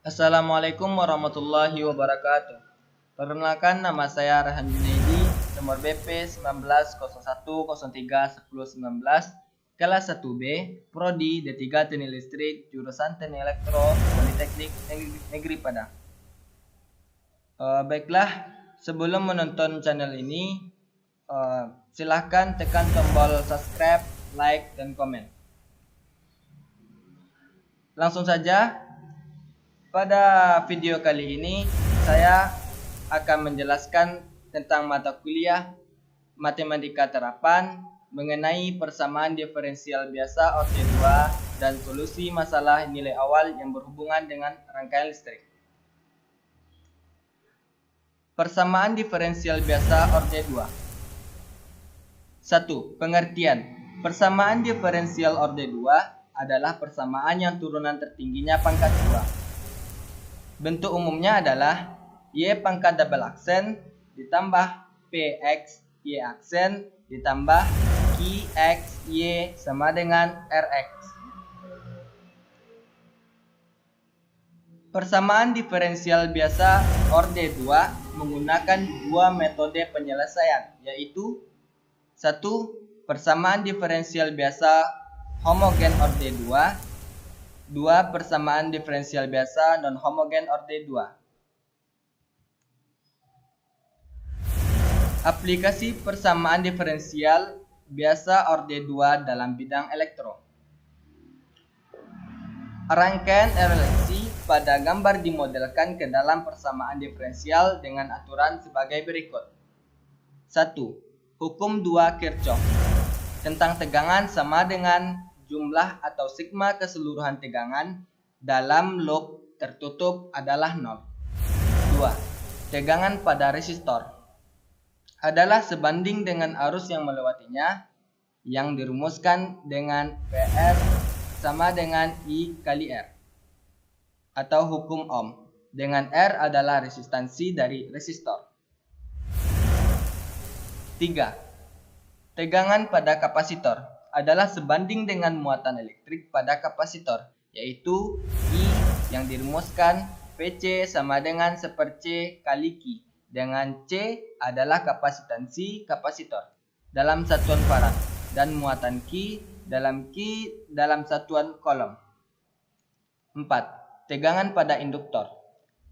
Assalamualaikum warahmatullahi wabarakatuh. Perkenalkan, nama saya Rehan Junaidi, nomor BP 1901031019, kelas 1B, Prodi D3 Teknik Listrik, jurusan Teknik Elektro, Politeknik Negeri Padang. Baiklah, sebelum menonton channel ini, silahkan tekan tombol subscribe, like, dan komen. Langsung saja. Pada video kali ini, saya akan menjelaskan tentang mata kuliah Matematika Terapan mengenai persamaan diferensial biasa orde 2 dan solusi masalah nilai awal yang berhubungan dengan rangkaian listrik. Persamaan diferensial biasa orde 2. 1. Pengertian. Persamaan diferensial orde 2 adalah persamaan yang turunan tertingginya pangkat 2. Bentuk umumnya adalah Y pangkat double aksen ditambah PX Y aksen ditambah QX Y sama dengan RX. Persamaan diferensial biasa orde 2 menggunakan dua metode penyelesaian, yaitu 1. Persamaan diferensial biasa homogen orde 2. 2. Persamaan diferensial biasa non-homogen orde 2. Aplikasi persamaan diferensial biasa orde 2 dalam bidang elektro. Rangkaian RLC pada gambar dimodelkan ke dalam persamaan diferensial dengan aturan sebagai berikut. 1. Hukum 2 Kirchhoff. Tentang tegangan sama dengan jumlah atau sigma keseluruhan tegangan dalam loop tertutup adalah 0. 2. Tegangan pada resistor adalah sebanding dengan arus yang melewatinya, yang dirumuskan dengan PR sama dengan I kali R, atau hukum Ohm, dengan R adalah resistansi dari resistor. 3. Tegangan pada kapasitor adalah sebanding dengan muatan elektrik pada kapasitor, yaitu I yang dirumuskan PC sama dengan 1/C kali Q, dengan C adalah kapasitansi kapasitor dalam satuan farad dan muatan Q dalam satuan kolom. 4. Tegangan pada induktor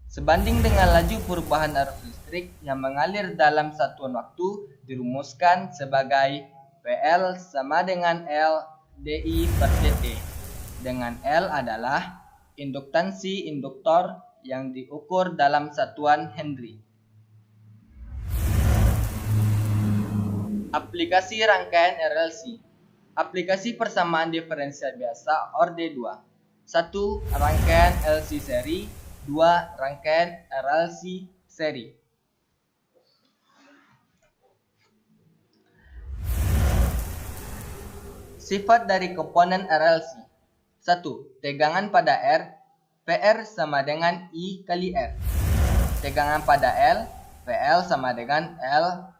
sebanding dengan laju perubahan arus listrik yang mengalir dalam satuan waktu, dirumuskan sebagai PL sama dengan L dI per dt, dengan L adalah induktansi induktor yang diukur dalam satuan Henry. Aplikasi rangkaian RLC. Aplikasi persamaan diferensial biasa orde 2. 1. Rangkaian LC seri. 2. Rangkaian RLC seri. Sifat dari komponen RLC. 1. Tegangan pada R, PR sama dengan I kali R. Tegangan pada L, PL sama dengan L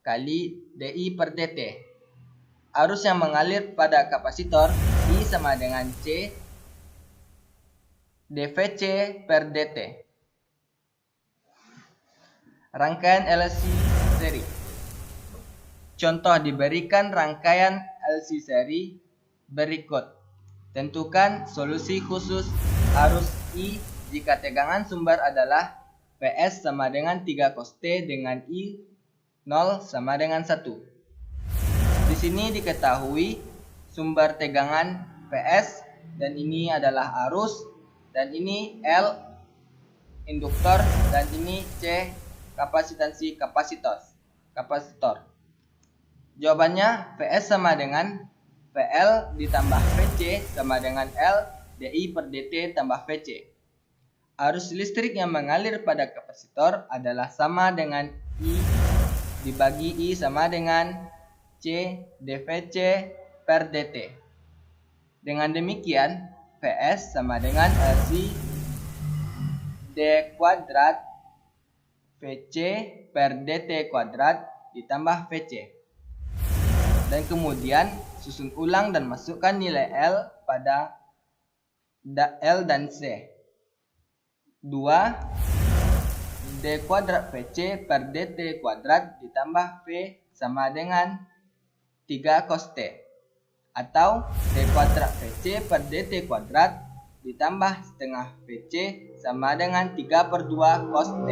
kali DI per dt. Arus yang mengalir pada kapasitor, I sama dengan C dVC per dt. Rangkaian LC seri. Contoh diberikan rangkaian LC seri berikut. Tentukan solusi khusus arus I jika tegangan sumber adalah PS sama dengan 3 cos T dengan I 0 sama dengan 1. Di sini diketahui sumber tegangan PS dan ini adalah arus, dan ini L induktor, dan ini C kapasitansi kapasitor. Jawabannya PS sama dengan PL ditambah PC sama dengan L dI per dt tambah VC. Arus listrik yang mengalir pada kapasitor adalah sama dengan I dibagi I sama dengan C dVC per dt. Dengan demikian, PS sama dengan LC D kuadrat VC per dt kuadrat ditambah VC. Dan kemudian susun ulang dan masukkan nilai L pada L dan C. 2 D kuadrat VC per DT kuadrat ditambah V sama dengan 3 cos T. Atau D kuadrat VC per DT kuadrat ditambah setengah VC sama dengan 3/2 cos T.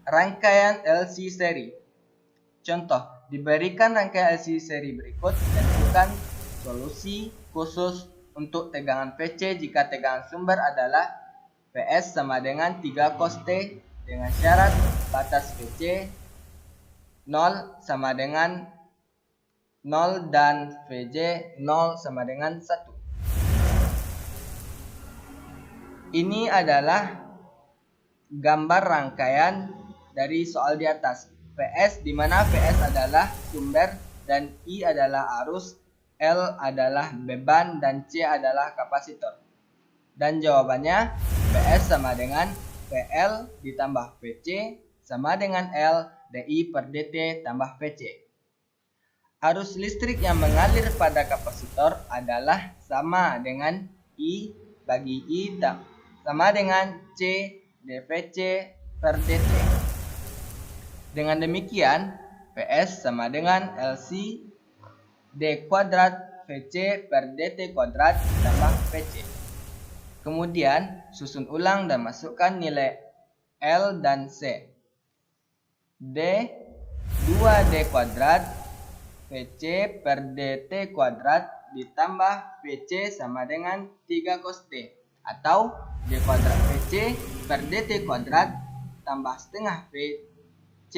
Rangkaian LC seri. Contoh, diberikan rangkaian LC seri berikut, tentukan solusi khusus untuk tegangan VC jika tegangan sumber adalah Vs sama dengan 3 cos T dengan syarat batas VC 0 sama dengan 0 dan Vj 0 sama dengan 1. Ini adalah gambar rangkaian dari soal di atas. Vs di mana Vs adalah sumber dan I adalah arus, L adalah beban dan C adalah kapasitor. Dan jawabannya Vs sama dengan PL ditambah Vc sama dengan L dI per dt tambah Vc. Arus listrik yang mengalir pada kapasitor adalah sama dengan I bagi I sama dengan C dVc per dt. Dengan demikian, Vs sama dengan LC D kuadrat Vc per dt kuadrat tambah Vc. Kemudian, susun ulang dan masukkan nilai L dan C. D 2D kuadrat Vc per dt kuadrat ditambah Vc sama dengan 3 cos T. Atau D kuadrat Vc per dt kuadrat tambah setengah Vc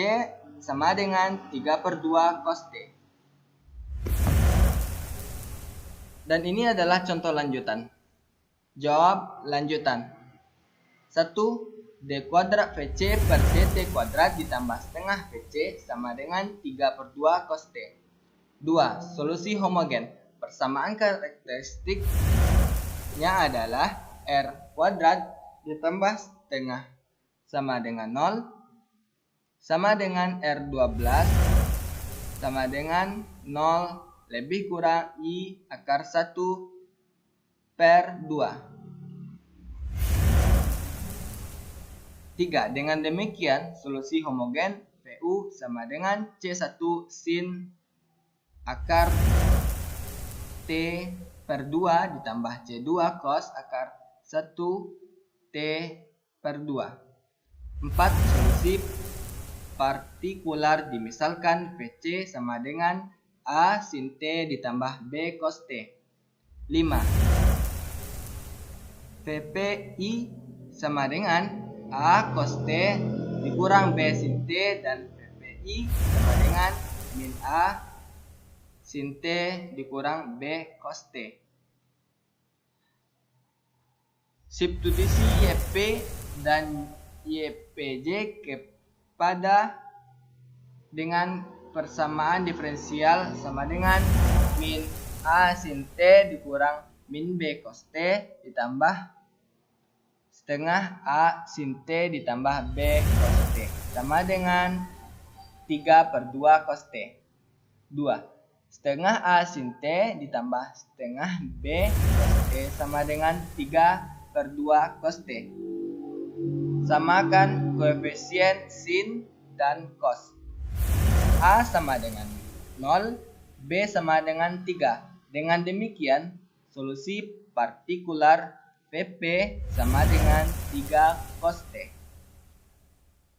sama dengan 3/2 cos T. Dan ini adalah contoh lanjutan. Jawab lanjutan. 1. D kuadrat Vc per dt kuadrat ditambah setengah Vc sama dengan 3/2 cos T. 2. Solusi homogen. Persamaan karakteristiknya adalah R kuadrat ditambah setengah sama dengan 0 sama dengan R12 sama dengan 0 lebih kurang I akar 1 per 2. 3. Dengan demikian, solusi homogen VU sama dengan C1 sin akar T per 2 ditambah C2 cos akar 1 T per 2. 4. Solusi partikular dimisalkan VC sama dengan A sin T ditambah B cos T. 5. VPI sama dengan A cos T dikurang B sin T dan VPI sama dengan min A sin T dikurang B cos T. Substitusi YP dan YPJ kepada dengan persamaan diferensial sama dengan min A sin T dikurang min B cos T ditambah setengah A sin T ditambah B cos T sama dengan 3/2 cos T. 2. Setengah A sin T ditambah setengah B cos T sama dengan 3/2 cos T. Samakan koefisien sin dan cos. A sama dengan 0, B sama dengan 3. Dengan demikian, solusi partikular VP sama dengan 3 cos T.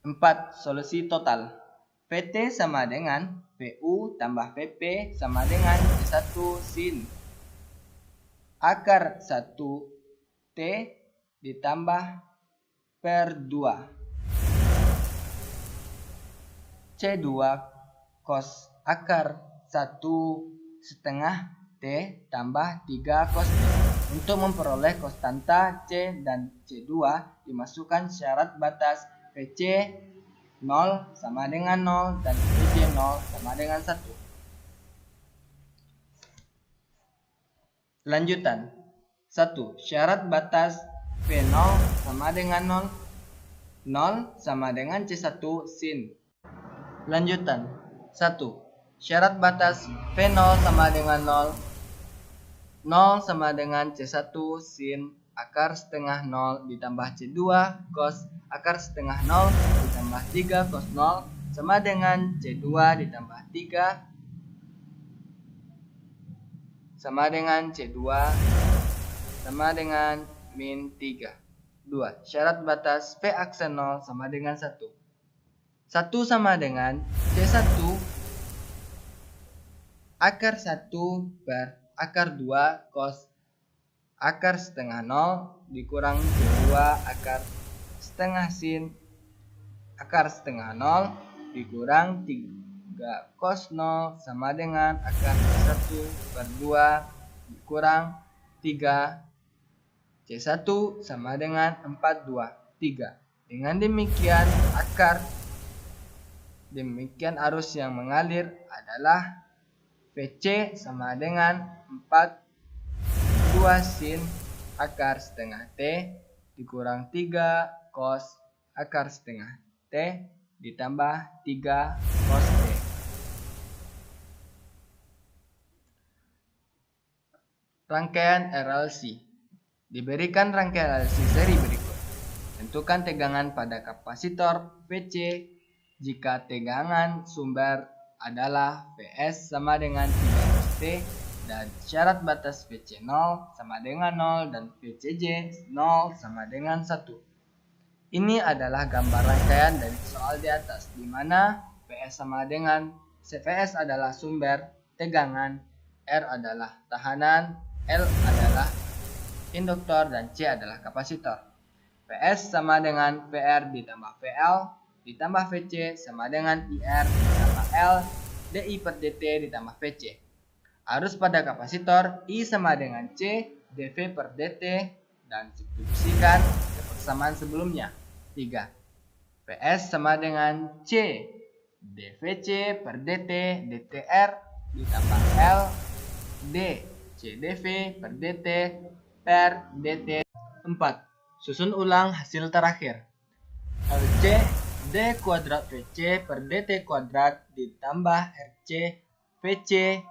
4. Solusi total. VT sama dengan VU tambah VP sama dengan C1 sin akar 1 T ditambah per 2. C2 cos akar 1 setengah T tambah 3 cos T. Untuk memperoleh konstanta C dan C2 dimasukkan syarat batas VC 0 sama dengan 0 dan VC 0 sama dengan 1. Lanjutan. 1. Syarat batas V0 sama dengan 0. 0 sama dengan C1 sin. Lanjutan. 1. Syarat batas V0 sama dengan 0. 0 sama dengan C1 sin akar setengah 0 ditambah C2 cos akar setengah 0 ditambah 3 cos 0 sama dengan C2 ditambah 3 sama dengan C2 sama dengan min 3. 2. Syarat batas V aksen 0 sama dengan 1. 1 sama dengan C1 akar 1 per akar 2 cos akar setengah 0 dikurang C2 akar setengah sin akar setengah 0 dikurang 3 cos 0 sama dengan akar 1 per 2 dikurang 3 C1 sama dengan 4/2/3. Dengan demikian arus yang mengalir adalah VC sama dengan 4/2 sin akar setengah T dikurang 3 cos akar setengah T ditambah 3 cos T. Rangkaian RLC. Diberikan rangkaian RLC seri berikut. Tentukan tegangan pada kapasitor VC jika tegangan sumber adalah Vs sama dengan 3 cos T dan syarat batas VC 0 sama dengan 0 dan VCJ 0 sama dengan 1. Ini adalah gambar rangkaian dari soal di atas, di mana Vs adalah sumber tegangan, R adalah tahanan, L adalah induktor, dan C adalah kapasitor. Vs sama dengan VR ditambah VL ditambah VC sama dengan IR ditambah L DI per DT ditambah VC. Arus pada kapasitor I sama dengan C dV per DT dan substitusikan ke persamaan sebelumnya. 3. Vs sama dengan C dVC per DT DTR ditambah L D CdV per DT per DT. 4. Susun ulang hasil terakhir. RC D kuadrat VC per DT kuadrat ditambah RC VC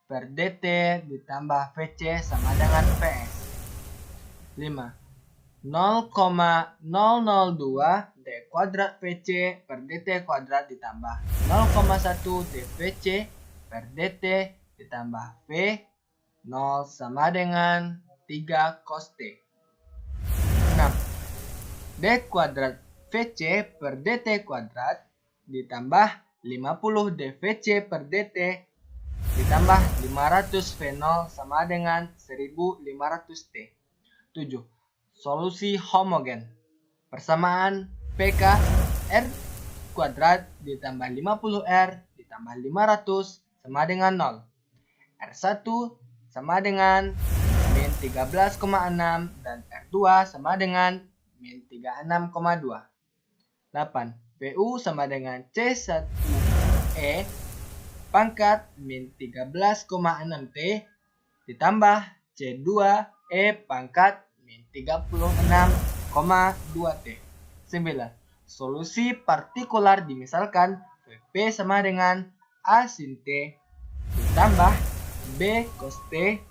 per DT ditambah VC sama dengan Vs. 5. 0,002 D kuadrat VC per DT kuadrat ditambah 0,1 dVC per DT ditambah V 0 sama dengan 3 cos T. 6. D kuadrat VC per DT kuadrat ditambah 50 dVC per DT ditambah 500 V0 sama dengan 1500 T. 7. Solusi homogen. Persamaan PK R kuadrat ditambah 50R ditambah 500 sama dengan 0. R1 sama dengan min 13,6 dan R2 sama dengan min 36,2. 8. PU sama dengan C1E pangkat min 13,6 T ditambah C2E pangkat min 36,2 T. 9. Solusi partikular dimisalkan VP sama dengan A sin T ditambah B cos T,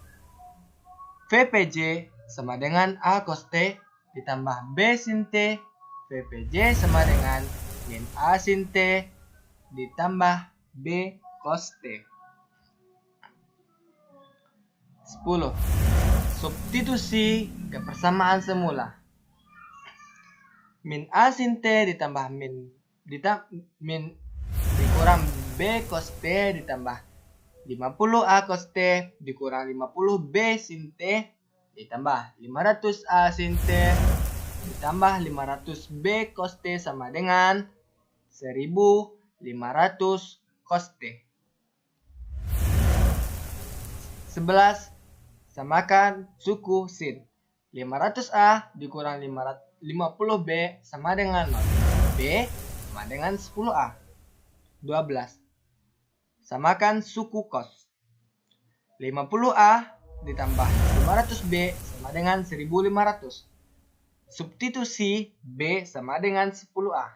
VPJ sama dengan A cos T ditambah B sin T, VPJ sama dengan min A sin T ditambah B cos T. 10. Substitusi ke persamaan semula. Min A sin T ditambah min dikurang B cos T ditambah 50A cos T dikurang 50B sin T ditambah 500A sin T ditambah 500B cos T sama dengan 1500 cos T. 11. Samakan suku sin. 500A dikurang 50B sama dengan 0. B sama dengan 10A. 12. Samakan suku cos. 50A ditambah 500B sama dengan 1500. Substitusi B sama dengan 10A.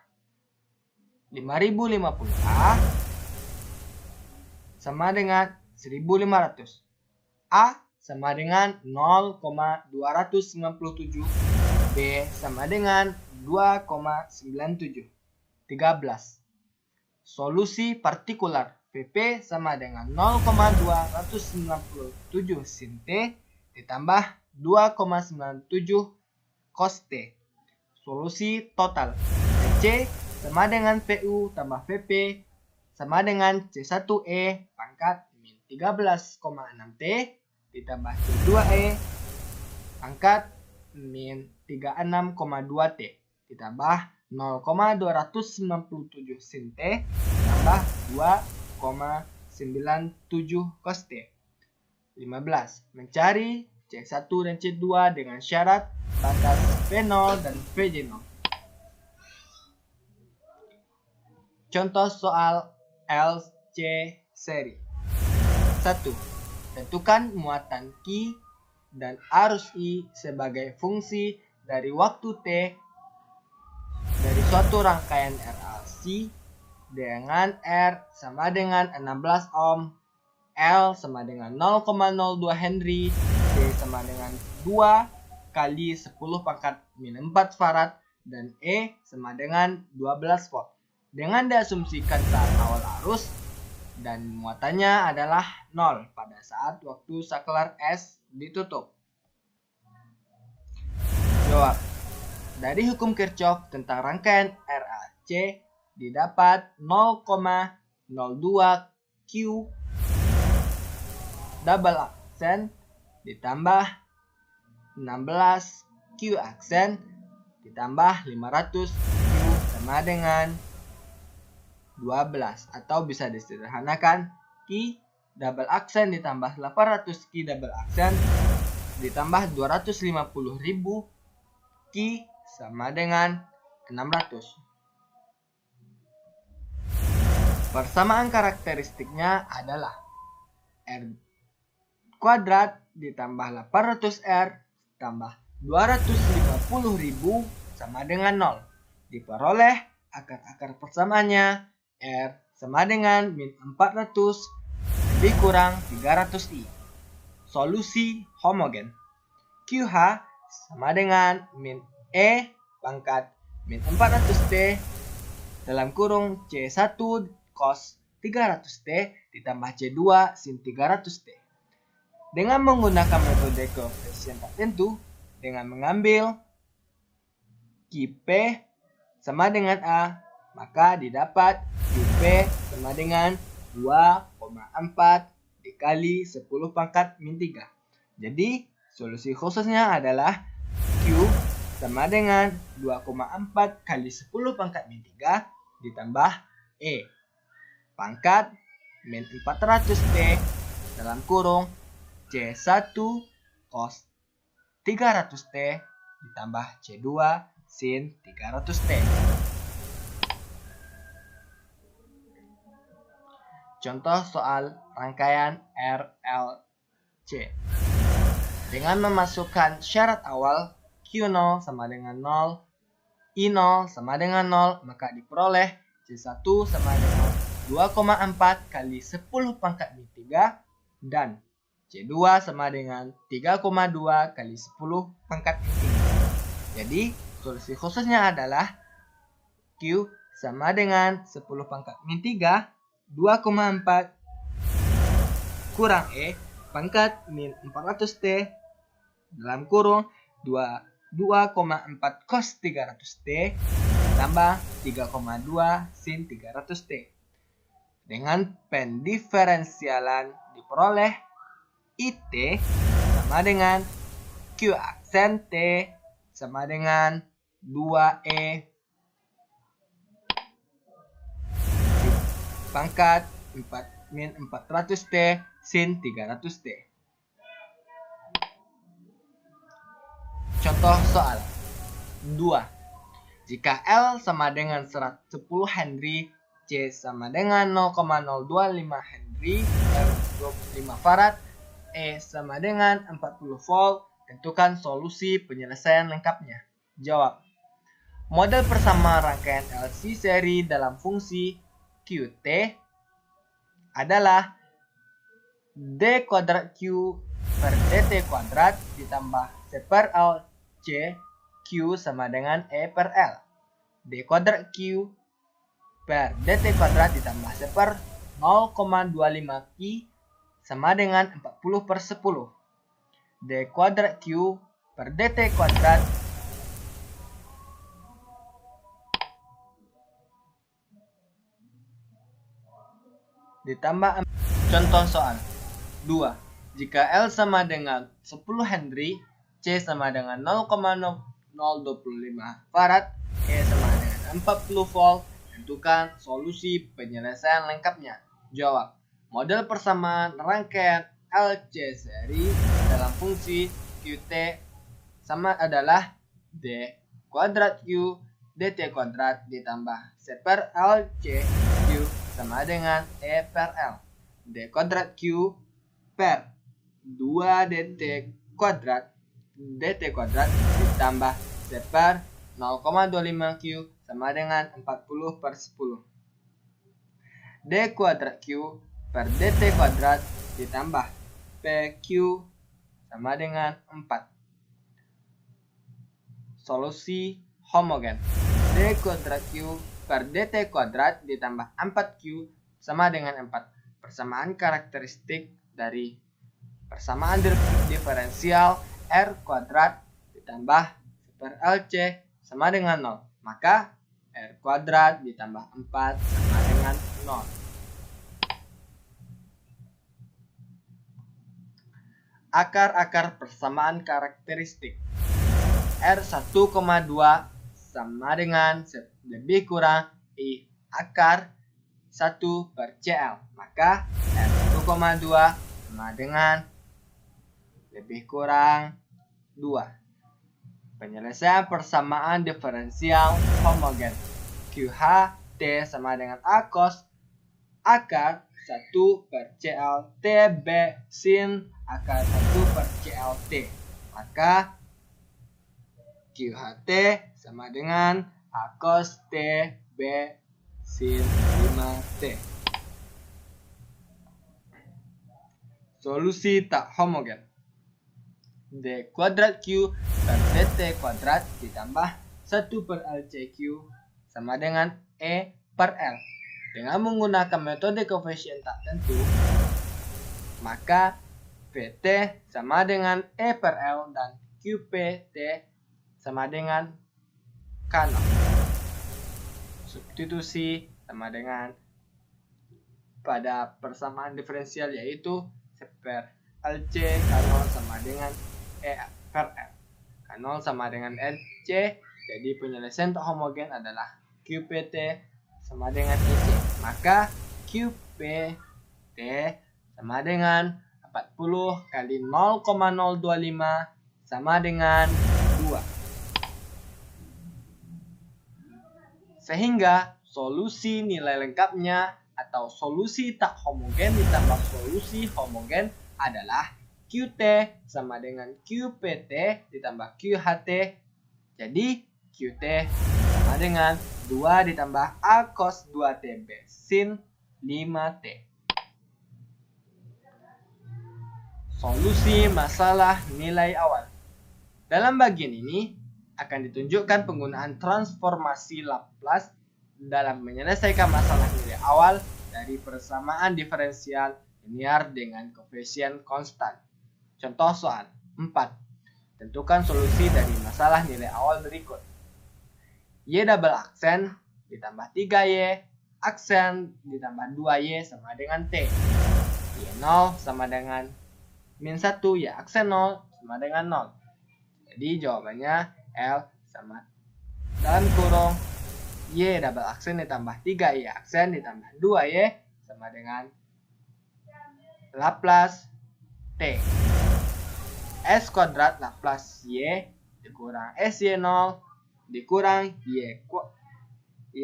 5050A sama dengan 1500. A sama dengan 0,297. B sama dengan 2,97. 13. Solusi partikular PP sama dengan 0,297 sin T ditambah 2,97 cos T. Solusi total PC sama dengan PU tambah VP sama dengan C1E pangkat min 13,6 T ditambah C2E pangkat min 36,2 T ditambah 0,297 sin T tambah 2,97 cos T. 15. Mencari C1 dan C2 dengan syarat batas V0 dan VJ0. Contoh soal LC seri. 1. Tentukan muatan Q dan arus I sebagai fungsi dari waktu T dari suatu rangkaian RLC dengan R sama dengan 16 ohm, L sama dengan 0,02 Henry, C sama dengan 2 kali 10 pangkat min 4 farad, dan E sama dengan 12 volt. Dengan diasumsikan saat awal arus dan muatannya adalah 0 pada saat waktu saklar S ditutup. Jawab. Dari hukum Kirchhoff tentang rangkaian RLC didapat 0,02 Q double aksen ditambah 16 Q aksen ditambah 500 Q sama dengan 12, atau bisa disederhanakan Q double aksen ditambah 800 Q double aksen ditambah 250.000 Q sama dengan 600. Persamaan karakteristiknya adalah R kuadrat ditambah 800R tambah 250.000 sama dengan 0. Diperoleh akar-akar persamaannya R sama dengan min 400 lebih kurang 300I. Solusi homogen. QH sama dengan min E pangkat min 400T dalam kurung C1 cos 300T ditambah C2 sin 300T. Dengan menggunakan metode koefisien tak tentu, dengan mengambil QP sama dengan A, maka didapat QP sama dengan 2,4 dikali 10 pangkat min 3. Jadi solusi khususnya adalah Q sama dengan 2,4 kali 10 pangkat min 3 ditambah E pangkat min 400T dalam kurung C1 cos 300T ditambah C2 sin 300T. Contoh soal rangkaian RLC. Dengan memasukkan syarat awal Q0 sama dengan 0, I0 sama dengan 0, maka diperoleh C1 sama dengan 2,4 kali 10 pangkat min 3 dan C2 sama dengan 3,2 kali 10 pangkat min 3. Jadi solusi khususnya adalah Q sama dengan 10 pangkat min 3, 2,4 kurang E pangkat min 400T dalam kurung 2,4 cos 300T tambah 3,2 sin 300T. Dengan pendiferensialan diperoleh IT sama dengan Q aksen T sama dengan 2E pangkat 4 min 400T sin 300T. Contoh soal 2. Jika L sama dengan 110 Henry, C sama dengan 0,025 Henry, L 25 farad, E sama dengan 40 volt, tentukan solusi penyelesaian lengkapnya. Jawab. Model persamaan rangkaian LC seri dalam fungsi QT adalah D kuadrat Q per dt kuadrat ditambah C per L C Q sama dengan E per L. D kuadrat Q per dt kuadrat ditambah C per 0,25 Q sama dengan 40 per 10. D kuadrat Q per dt kuadrat ditambah. Contoh soal 2. Jika L sama dengan 10 Henry, C sama dengan 0,025 Farad, E sama dengan 40 volt, tentukan solusi penyelesaian lengkapnya. Jawab. Model persamaan rangkaian LC seri dalam fungsi QT sama adalah D kuadrat Q dt kuadrat ditambah C per L C Q sama dengan E per L. D kuadrat Q per 2 dt kuadrat ditambah C per 0,25 Q sama dengan 40 per 10. D kuadrat Q per dt kuadrat ditambah PQ sama dengan 4. Solusi homogen. D kuadrat Q per dt kuadrat ditambah 4Q sama dengan 4. Persamaan karakteristik dari persamaan diferensial R kuadrat ditambah per LC sama dengan 0. Maka R kuadrat ditambah 4 sama dengan 0. Akar-akar persamaan karakteristik. R1,2 sama dengan lebih kurang I akar 1 per CL. Maka R1,2 sama dengan lebih kurang 2. Penyelesaian persamaan diferensial homogen. QH T sama dengan A cos akar 1 per CL T B sin akar 1 per CL T. Maka QHT sama dengan A cos T B sin 5T. Solusi tak homogen. D kuadrat Q per dt kuadrat ditambah 1 per LCQ sama dengan E per L. Dengan menggunakan metode koefisien tak tentu, maka PT sama dengan E per L dan QPT sama dengan K0. Substitusi sama dengan pada persamaan diferensial yaitu C per LC K0 sama dengan E per L. K0 sama dengan LC, jadi penyelesaian tak homogen adalah QPT sama dengan EC. Maka QPT sama dengan 40 kali 0,025 sama dengan 2. Sehingga solusi nilai lengkapnya atau solusi tak homogen ditambah solusi homogen adalah QT sama dengan QPT ditambah QHT. Jadi QT sama dengan 2 ditambah A cos 2TB sin 5T. Solusi masalah nilai awal. Dalam bagian ini akan ditunjukkan penggunaan transformasi Laplace dalam menyelesaikan masalah nilai awal dari persamaan diferensial linear dengan koefisien konstan. Contoh soal 4. Tentukan solusi dari masalah nilai awal berikut. Y double aksen ditambah 3Y aksen ditambah 2Y sama dengan T. Y0 sama dengan min 1, Y aksen 0 sama dengan 0. Jadi jawabannya L sama dalam kurung Y double aksen ditambah 3Y aksen ditambah 2Y sama dengan Laplace T. S kuadrat Laplace Y dikurang SY0 dikurang Y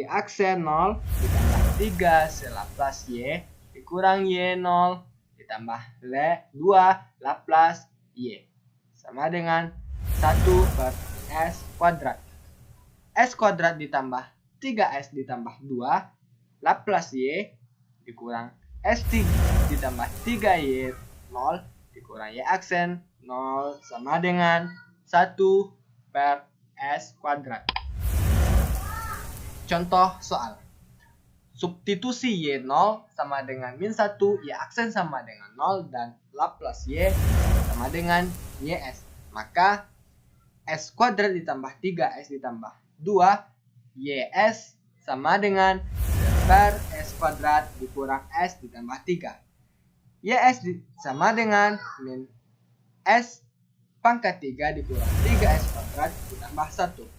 aksen 0 ditambah 3 C Laplace Y dikurang Y0 ditambah 2 Laplace Y sama dengan 1 per S kuadrat. S kuadrat ditambah 3S ditambah 2 Laplace Y dikurang S3 ditambah 3Y0 dikurang Y aksen 0 sama dengan 1 per S kuadrat. Contoh soal. Substitusi Y0 sama dengan min 1, Y aksen sama dengan 0, dan Laplace Y sama dengan YS. Maka S kuadrat ditambah 3S ditambah 2, YS sama dengan per S kuadrat dikurang S ditambah 3. YS sama dengan min S pangkat 3 dikurang 3S kuadrat ditambah 1.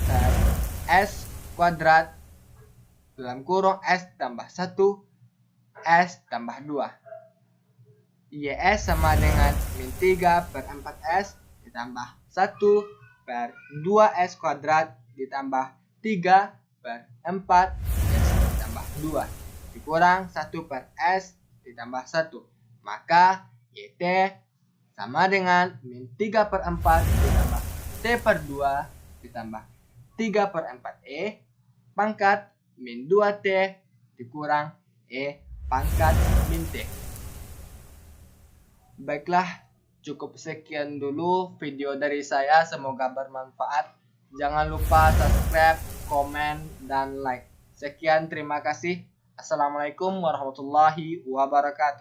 Per S kuadrat dalam kurung S tambah 1, S tambah 2. YS sama dengan min 3 per 4S ditambah 1 per 2S kuadrat ditambah 3 per 4S ditambah 2 dikurang 1 per S ditambah 1. Maka YT sama dengan min 3 per 4 ditambah T per 2 ditambah 3 per 4E pangkat min 2T dikurang E pangkat min T. Baiklah, cukup sekian dulu video dari saya. Semoga bermanfaat. Jangan lupa subscribe, komen, dan like. Sekian, terima kasih. Assalamualaikum warahmatullahi wabarakatuh.